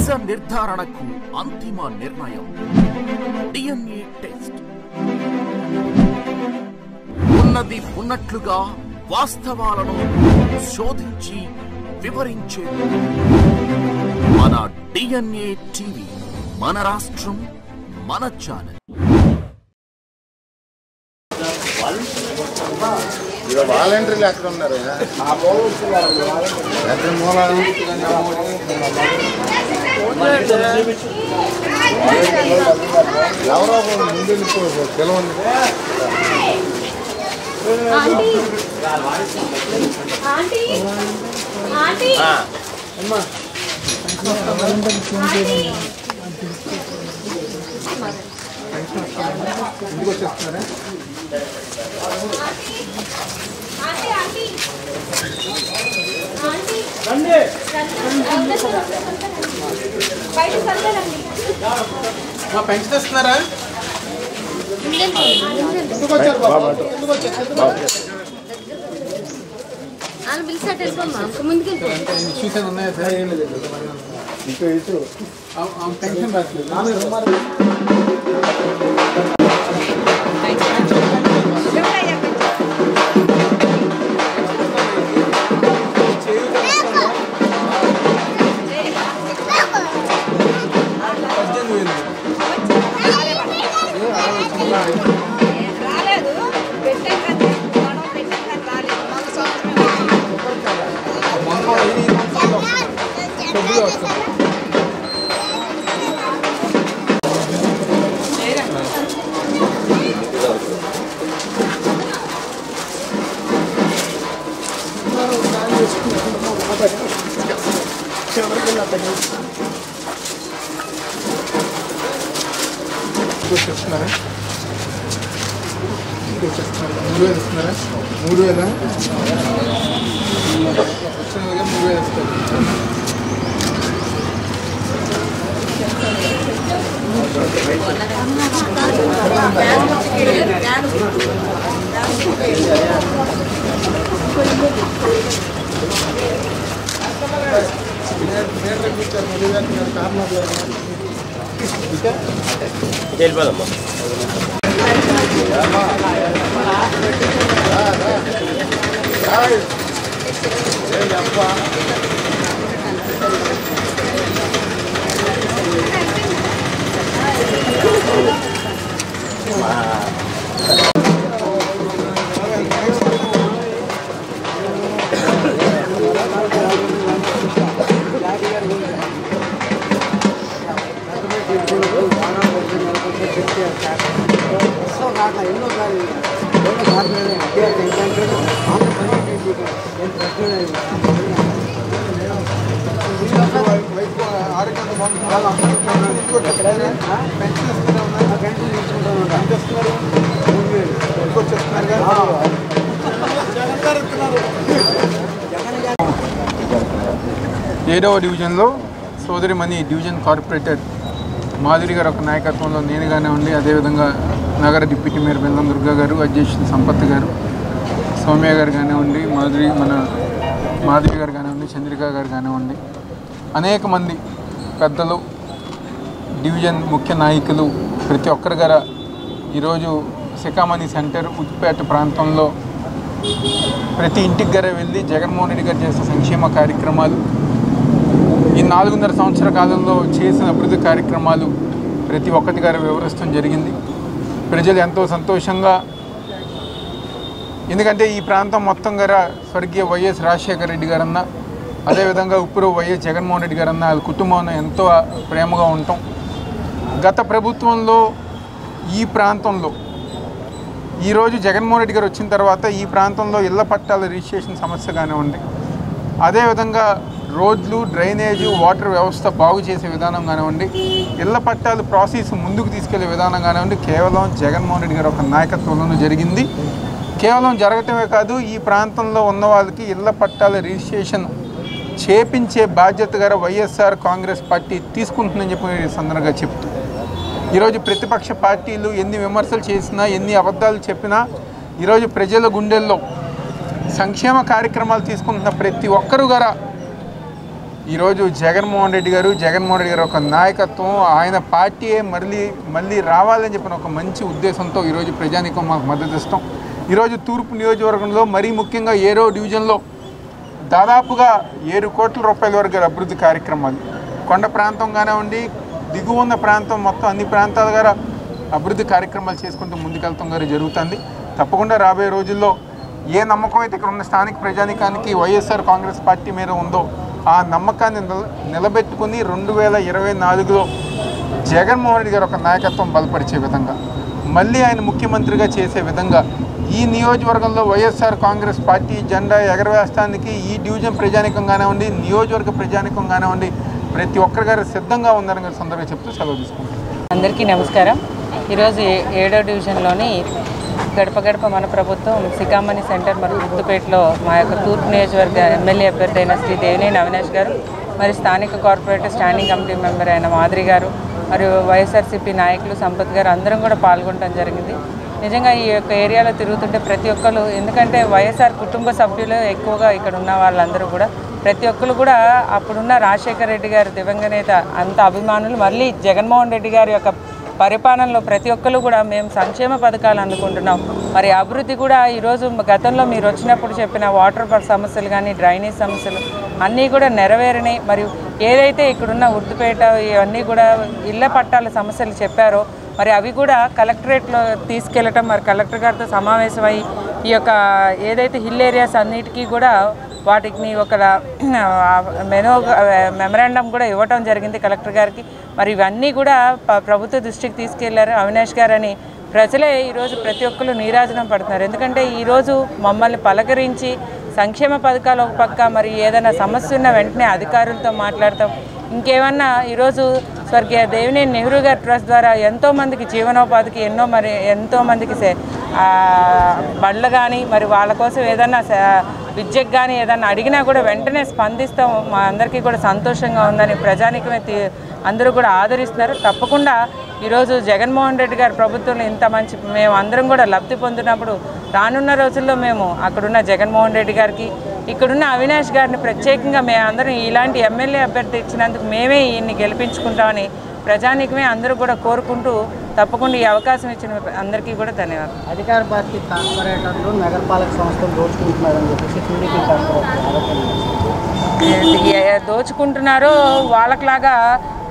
నిజ నిర్ధారణకు అంతిమ నిర్ణయం DNA టెస్ట్. ఉన్నది ఉన్నట్లుగా వాస్తవాలను శోధించి వివరించే మన DNA టీవీ, మన రాష్ట్రం, మన ఛానల్. వాలంటీర్లు ఎక్కడ ఉన్నారు? ఎక్కడ మూలాలు ఎవరో ముందు పిలవండి. ఇంటికి వచ్చేస్తున్నారా? పెంచుతున్నారా? ఇష్యూస్ ఉన్నాయా సార్? ఇటు పెన్షన్ రాట్లేదు. వచ్చేస్తున్నారా? 3000 ఇస్తున్నారా? 3000 వచ్చిన 3000 ఇస్తారు. వెళ్ళిపోదమ్మా. ఏడవ డివిజన్లో సోదరిమణి డివిజన్ కార్పొరేటర్ మాధురి గారు ఒక నాయకత్వంలో నేను కానివ్వండి, అదేవిధంగా నగర డిప్యూటీ మేయర్ బెల్లం దుర్గా గారు, అధ్యక్షుడు సంపత్ గారు, సౌమ్య గారు కానివ్వండి, మాధురి గారు కానివ్వండి, చంద్రిక గారు కానివ్వండి, అనేక మంది పెద్దలు, డివిజన్ ముఖ్య నాయకులు ప్రతి ఒక్కరి గారు ఈరోజు శిఖామణి సెంటర్ ఉత్పేట ప్రాంతంలో ప్రతి ఇంటికి గారే వెళ్ళి జగన్మోహన్ రెడ్డి గారు చేసే సంక్షేమ కార్యక్రమాలు, ఈ 4.5 సంవత్సరాల కాలంలో చేసిన అభివృద్ధి కార్యక్రమాలు ప్రతి ఒక్కటి గారు వివరిస్తూ జరిగింది. ప్రజలు ఎంతో సంతోషంగా, ఎందుకంటే ఈ ప్రాంతం మొత్తం గారు స్వర్గీయ వైఎస్ రాజశేఖర రెడ్డి గారన్నా, అదేవిధంగా ఇప్పుడు వైఎస్ జగన్మోహన్ రెడ్డి గారన్నా వాళ్ళ కుటుంబం ఎంతో ప్రేమగా ఉంటాం. గత ప్రభుత్వంలో ఈ ప్రాంతంలో ఈరోజు జగన్మోహన్ రెడ్డి గారు వచ్చిన తర్వాత ఈ ప్రాంతంలో ఇళ్ల పట్టాల రిజిస్ట్రేషన్ సమస్య కానివ్వండి, అదేవిధంగా రోడ్లు, డ్రైనేజు, వాటర్ వ్యవస్థ బాగు చేసే విధానం కానివ్వండి, ఇళ్ల పట్టాలు ప్రాసెస్ ముందుకు తీసుకెళ్లే విధానం కానివ్వండి, కేవలం జగన్మోహన్ రెడ్డి గారు ఒక నాయకత్వంలోనూ జరిగింది. కేవలం జరగటమే కాదు, ఈ ప్రాంతంలో ఉన్న వాళ్ళకి ఇళ్ల పట్టాల రిజిస్ట్రేషన్ చేపించే బాధ్యత గారు వైఎస్ఆర్ కాంగ్రెస్ పార్టీ తీసుకుంటుందని చెప్పి సందర్భంగా చెప్తూ, ఈరోజు ప్రతిపక్ష పార్టీలు ఎన్ని విమర్శలు చేసినా, ఎన్ని అబద్ధాలు చెప్పినా, ఈరోజు ప్రజల గుండెల్లో సంక్షేమ కార్యక్రమాలు తీసుకుంటున్న ప్రతి ఒక్కరు గారా ఈరోజు జగన్మోహన్ రెడ్డి గారు ఒక నాయకత్వం, ఆయన పార్టీయే మళ్ళీ రావాలని చెప్పిన ఒక మంచి ఉద్దేశంతో ఈరోజు ప్రజానీకం మాకు మద్దతు ఇస్తాం. ఈరోజు తూర్పు నియోజకవర్గంలో మరీ ముఖ్యంగా ఏరో డివిజన్లో దాదాపుగా 7 కోట్ల రూపాయల వరకు అభివృద్ధి కార్యక్రమాలు, కొండ ప్రాంతం కానివ్వండి, దిగువ ఉన్న ప్రాంతం మొత్తం అన్ని ప్రాంతాల ద్వారా అభివృద్ధి కార్యక్రమాలు చేసుకుంటూ ముందుకెళ్తాం గారు జరుగుతుంది. తప్పకుండా రాబోయే రోజుల్లో ఏ నమ్మకం అయితే ఇక్కడ ఉన్న స్థానిక ప్రజానీకానికి వైఎస్ఆర్ కాంగ్రెస్ పార్టీ మీద ఉందో ఆ నమ్మకాన్ని నిలబెట్టుకుని 2024లో జగన్మోహన్ రెడ్డి గారు ఒక నాయకత్వం బలపరిచే విధంగా, మళ్ళీ ఆయన ముఖ్యమంత్రిగా చేసే విధంగా ఈ నియోజకవర్గంలో వైఎస్ఆర్ కాంగ్రెస్ పార్టీ జెండా ఎగరవేస్తానికి ఈ డివిజన్ ప్రజానీకం కానివ్వండి, నియోజకవర్గ ప్రజానీకం కానివ్వండి, ప్రతి ఒక్కరి గారు సిద్ధంగా ఉందని సందర్భంగా చెప్తూ సెలవు తీసుకుంటాం. అందరికీ నమస్కారం. ఈరోజు 7వ డివిజన్లోని గడప మన ప్రభుత్వం సికామణి సెంటర్ మరియు గుర్తుపేటలో మా యొక్క తూర్పు నియోజకవర్గ ఎమ్మెల్యే అభ్యర్థి అయిన శ్రీ దేవినేని అవినాష్ గారు, మరి స్థానిక కార్పొరేటర్ స్టాండింగ్ కమిటీ మెంబర్ అయిన మాధురి గారు, మరియు వైఎస్ఆర్సీపీ నాయకులు సంపత్ గారు అందరం కూడా పాల్గొనడం జరిగింది. నిజంగా ఈ యొక్క ఏరియాలో తిరుగుతుంటే ప్రతి ఒక్కరు, ఎందుకంటే వైఎస్ఆర్ కుటుంబ సభ్యులు ఎక్కువగా ఇక్కడ ఉన్న వాళ్ళందరూ కూడా ప్రతి ఒక్కరు కూడా అప్పుడున్న రాజశేఖర రెడ్డి గారు దివంగత నేత అంత అభిమానులు, మళ్ళీ జగన్మోహన్ రెడ్డి గారి యొక్క పరిపాలనలో ప్రతి ఒక్కరు కూడా మేము సంక్షేమ పథకాలు అందుకుంటున్నాం. మరి అభివృద్ధి కూడా ఈరోజు గతంలో మీరు వచ్చినప్పుడు చెప్పిన వాటర్ సమస్యలు కానీ, డ్రైనేజ్ సమస్యలు అన్నీ కూడా నెరవేరినాయి. మరియు ఏదైతే ఇక్కడున్న ఉర్దుపేట ఇవన్నీ కూడా ఇళ్ల పట్టాల సమస్యలు చెప్పారో మరి అవి కూడా కలెక్టరేట్లో తీసుకెళ్ళటం, మరి కలెక్టర్ గారితో సమావేశమై ఈ యొక్క ఏదైతే హిల్ ఏరియాస్ అన్నిటికీ కూడా వాటికి ఒక మెమరాండం కూడా ఇవ్వటం జరిగింది కలెక్టర్ గారికి. మరి ఇవన్నీ కూడా ప్రభుత్వ దృష్టికి తీసుకెళ్లారు అవినాష్ గారు అని ప్రజలే ఈరోజు ప్రతి ఒక్కరు నీరాజనం పడుతున్నారు. ఎందుకంటే ఈరోజు మమ్మల్ని పలకరించి సంక్షేమ పథకాలు ఒక పక్క, మరి ఏదైనా సమస్య ఉన్న వెంటనే అధికారులతో మాట్లాడతాం. ఇంకేమన్నా ఈరోజు స్వర్గీయ దేవినేని నెహ్రూ గారి ట్రస్ట్ ద్వారా ఎంతోమందికి జీవనోపాధికి ఎంతోమందికి బండ్లు కానీ, మరి వాళ్ళ కోసం ఏదన్నా విద్యకు కానీ ఏదన్నా అడిగినా కూడా వెంటనే స్పందిస్తాం. మా అందరికీ కూడా సంతోషంగా ఉందని ప్రజానికమే అందరూ కూడా ఆదరిస్తున్నారు. తప్పకుండా ఈరోజు జగన్మోహన్ రెడ్డి గారి ప్రభుత్వంలో ఇంత మంచి మేము అందరం కూడా లబ్ధి పొందినప్పుడు రానున్న రోజుల్లో మేము అక్కడున్న జగన్మోహన్ రెడ్డి గారికి, ఇక్కడున్న అవినాష్ గారిని ప్రత్యేకంగా మేమందరం ఇలాంటి ఎమ్మెల్యే అభ్యర్థి ఇచ్చినందుకు మేమే ఈయన్ని గెలిపించుకుంటామని ప్రజానికమే అందరూ కూడా కోరుకుంటూ తప్పకుండా ఈ అవకాశం ఇచ్చిన అందరికీ కూడా ధన్యవాదాలు. అధికార పార్టీ కార్పొరేటర్లు నగరపాలక సంస్థలు దోచుకుంటున్నారని చెప్పేసి టీడీపీ దోచుకుంటున్నారో వాళ్ళలాగా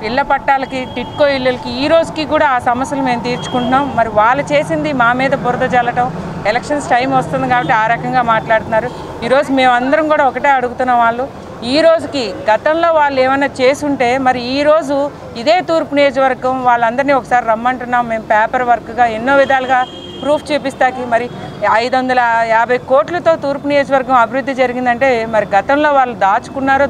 ఇళ్ల పట్టాలకి, టిట్కో ఇళ్ళకి ఈ రోజుకి కూడా ఆ సమస్యలు మేము తీర్చుకుంటున్నాం. మరి వాళ్ళు చేసింది మా మీద బురద జల్లటం, ఎలక్షన్స్ టైం వస్తుంది కాబట్టి ఆ రకంగా మాట్లాడుతున్నారు. ఈరోజు మేమందరం కూడా ఒకటే అడుగుతున్నాం, వాళ్ళు ఈ రోజుకి గతంలో వాళ్ళు ఏమైనా చేసుంటే మరి ఈరోజు ఇదే తూర్పు నియోజకవర్గం వాళ్ళందరినీ ఒకసారి రమ్మంటున్నాం. మేము పేపర్ వర్క్గా ఎన్నో విధాలుగా ప్రూఫ్ చూపిస్తాకి మరి 550 కోట్లతో తూర్పు నియోజకవర్గం అభివృద్ధి జరిగిందంటే మరి గతంలో వాళ్ళు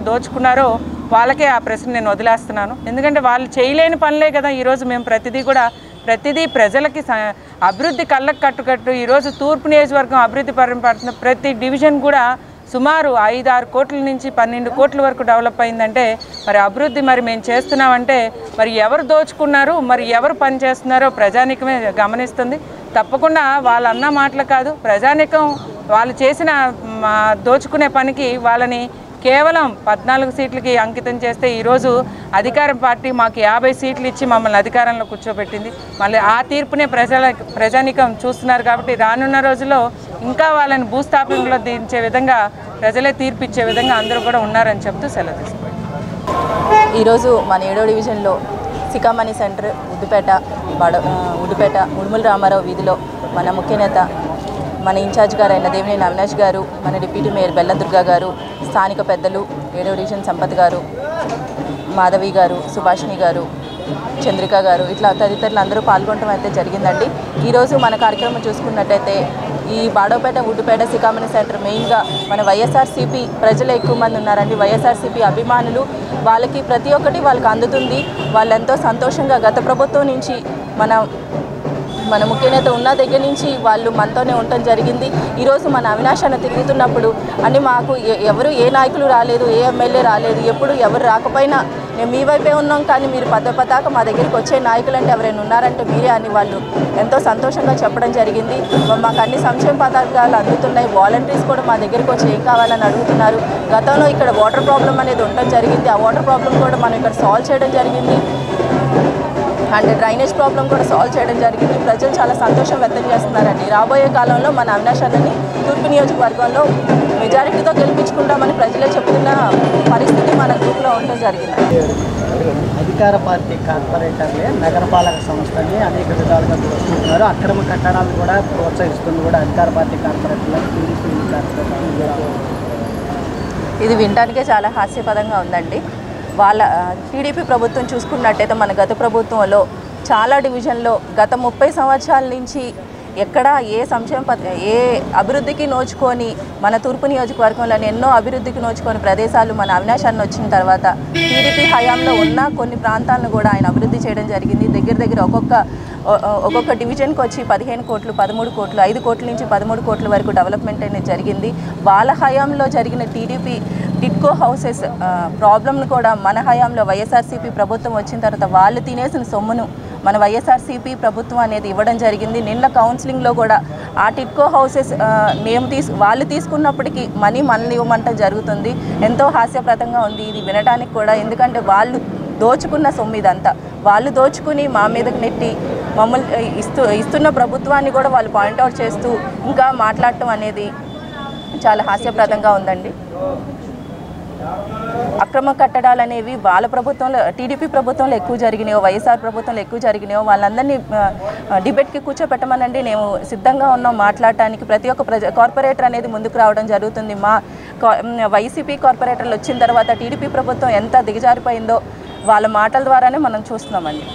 దోచుకున్నారో వాళ్ళకే ఆ ప్రశ్న నేను వదిలేస్తున్నాను. ఎందుకంటే వాళ్ళు చేయలేని పనులే కదా ఈరోజు మేము ప్రతిదీ ప్రజలకి అభివృద్ధి కళ్ళకు కట్టుకట్టు ఈరోజు తూర్పు నియోజకవర్గం అభివృద్ధి పడుతున్న ప్రతి డివిజన్ కూడా సుమారు 5-6 కోట్ల నుంచి 12 కోట్ల వరకు డెవలప్ అయిందంటే మరి అభివృద్ధి మరి మేము చేస్తున్నామంటే మరి ఎవరు దోచుకున్నారు, మరి ఎవరు పని చేస్తున్నారో ప్రజానికమే గమనిస్తుంది. తప్పకుండా వాళ్ళ అన్న మాటలు కాదు, ప్రజానికం వాళ్ళు చేసిన దోచుకునే పనికి వాళ్ళని కేవలం 14 సీట్లకి అంకితం చేస్తే ఈరోజు అధికార పార్టీ మాకు 50 సీట్లు ఇచ్చి మమ్మల్ని అధికారంలో కూర్చోబెట్టింది. మళ్ళీ ఆ తీర్పునే ప్రజానికం చూస్తున్నారు. కాబట్టి రానున్న రోజుల్లో ఇంకా వాళ్ళని భూస్థాపనలో దించే విధంగా ప్రజలే తీర్పు ఇచ్చే విధంగా అందరూ కూడా ఉన్నారని చెప్తూ సెలవు తీసుకుంటాం. ఈరోజు మన 7వ డివిజన్లో సికామణి సెంటర్ ఉడ్డుపేట ఉడుమల రామారావు వీధిలో మన ముఖ్య నేత, మన ఇన్ఛార్జ్ గారు అయిన దేవినేని అవినాష్ గారు, మన డిప్యూటీ మేయర్ బెల్లదుర్గా గారు, స్థానిక పెద్దలు 7వ డివిజన్ సంపత్ గారు, మాధవి గారు, సుభాషిణి గారు, చంద్రిక గారు, ఇట్లా తదితరులు అందరూ పాల్గొనడం అయితే జరిగిందండి. ఈరోజు మన కార్యక్రమం చూసుకున్నట్టయితే ఈ బాడోపేట ఉడ్డుపేట సికామణి సెంటర్ మెయిన్గా మన వైఎస్ఆర్సీపీ ప్రజలు ఎక్కువ మంది ఉన్నారండి. వైఎస్ఆర్సీపీ అభిమానులు, వాళ్ళకి ప్రతి ఒక్కటి వాళ్ళకి అందుతుంది. వాళ్ళు ఎంతో సంతోషంగా గత ప్రభుత్వం నుంచి మన మన ముఖ్య నేత ఉన్న దగ్గర నుంచి వాళ్ళు మనతోనే ఉండటం జరిగింది. ఈరోజు మన అవినాష్ అన్న తిరుగుతున్నప్పుడు అని మాకు ఎవరు ఏ నాయకులు రాలేదు, ఏ ఎమ్మెల్యే రాలేదు, ఎప్పుడు ఎవరు రాకపోయినా మేము మీ వైపే ఉన్నాం, కానీ మీరు పతాక మా దగ్గరికి వచ్చే నాయకులు అంటే ఎవరైనా ఉన్నారంటే మీరే అని వాళ్ళు ఎంతో సంతోషంగా చెప్పడం జరిగింది. మాకు అన్ని సంక్షేమ పథకాలు అందుతున్నాయి, వాలంటీర్స్ కూడా మా దగ్గరికి వచ్చి ఏం కావాలని అడుగుతున్నారు. గతంలో ఇక్కడ వాటర్ ప్రాబ్లం అనేది ఉండటం జరిగింది, ఆ వాటర్ ప్రాబ్లం కూడా మనం ఇక్కడ సాల్వ్ చేయడం జరిగింది అండ్ డ్రైనేజ్ ప్రాబ్లం కూడా సాల్వ్ చేయడం జరిగింది. ప్రజలు చాలా సంతోషం వ్యక్తం చేస్తున్నారండి. రాబోయే కాలంలో మన అవినాష్ అన్నని తూర్పు నియోజకవర్గంలో మెజారిటీతో గెలిపించుకుంటామని ప్రజలే చెప్తున్న పరిస్థితి మన గ్రూప్లో ఉండడం జరిగింది. అధికార పార్టీ కార్పొరేటర్లే నగరపాలక సంస్థని అనేక విధాలుగా చూస్తున్నారు. అక్రమ కట్టడాలను కూడా ప్రోత్సహిస్తుంది కూడా అధికార పార్టీ కార్పొరేటర్లు, టీడీపీ కార్పొరేటర్లు. ఇది వినడానికే చాలా హాస్యపదంగా ఉందండి. వాళ్ళ టీడీపీ ప్రభుత్వం చూసుకున్నట్టయితే మన గత ప్రభుత్వంలో చాలా డివిజన్లో గత 30 సంవత్సరాల నుంచి ఎక్కడ ఏ అభివృద్ధికి నోచుకొని మన తూర్పు నియోజకవర్గంలోని ఎన్నో అభివృద్ధికి నోచుకొని ప్రదేశాలు మన అవినాష్ అన్న వచ్చిన తర్వాత టీడీపీ హయాంలో ఉన్న కొన్ని ప్రాంతాలను కూడా ఆయన అభివృద్ధి చేయడం జరిగింది. దగ్గర ఒక్కొక్క డివిజన్కి వచ్చి 15 కోట్లు, 13 కోట్లు, 5 కోట్ల నుంచి 13 కోట్ల వరకు డెవలప్మెంట్ అనేది జరిగింది. వాళ్ళ హయాంలో జరిగిన టీడీపీ టిట్కో హౌసెస్ ప్రాబ్లమ్ను కూడా మన హయాంలో వైఎస్ఆర్సీపీ ప్రభుత్వం వచ్చిన తర్వాత వాళ్ళు తినేసిన సొమ్మును మన వైఎస్ఆర్సీపీ ప్రభుత్వం అనేది ఇవ్వడం జరిగింది. నిన్న కౌన్సిలింగ్లో కూడా ఆ టిట్కో హౌసెస్ వాళ్ళు తీసుకున్నప్పటికీ మనల్ని ఇవ్వమంటం జరుగుతుంది. ఎంతో హాస్యప్రదంగా ఉంది ఇది వినడానికి కూడా. ఎందుకంటే వాళ్ళు దోచుకున్న సొమ్ము ఇదంతా, వాళ్ళు దోచుకుని మా మీదకి నెట్టి మమ్మల్ని ఇస్తున్న ప్రభుత్వాన్ని కూడా వాళ్ళు పాయింట్అవుట్ చేస్తూ ఇంకా మాట్లాడటం అనేది చాలా హాస్యప్రదంగా ఉందండి. అక్రమ కట్టడాలు అనేవి వాళ్ళ ప్రభుత్వంలో, టీడీపీ ప్రభుత్వంలో ఎక్కువ జరిగినాయో, వైఎస్ఆర్ ప్రభుత్వంలో ఎక్కువ జరిగినాయో వాళ్ళందరినీ డిబేట్కి కూర్చోపెట్టమనండి, మేము సిద్ధంగా ఉన్నాం మాట్లాడటానికి. ప్రతి ఒక్క కార్పొరేటర్ అనేది ముందుకు రావడం జరుగుతుంది. మా వైసీపీ కార్పొరేటర్లు వచ్చిన తర్వాత టీడీపీ ప్రభుత్వం ఎంత దిగజారిపోయిందో వాళ్ళ మాటల ద్వారానే మనం చూస్తున్నామండి.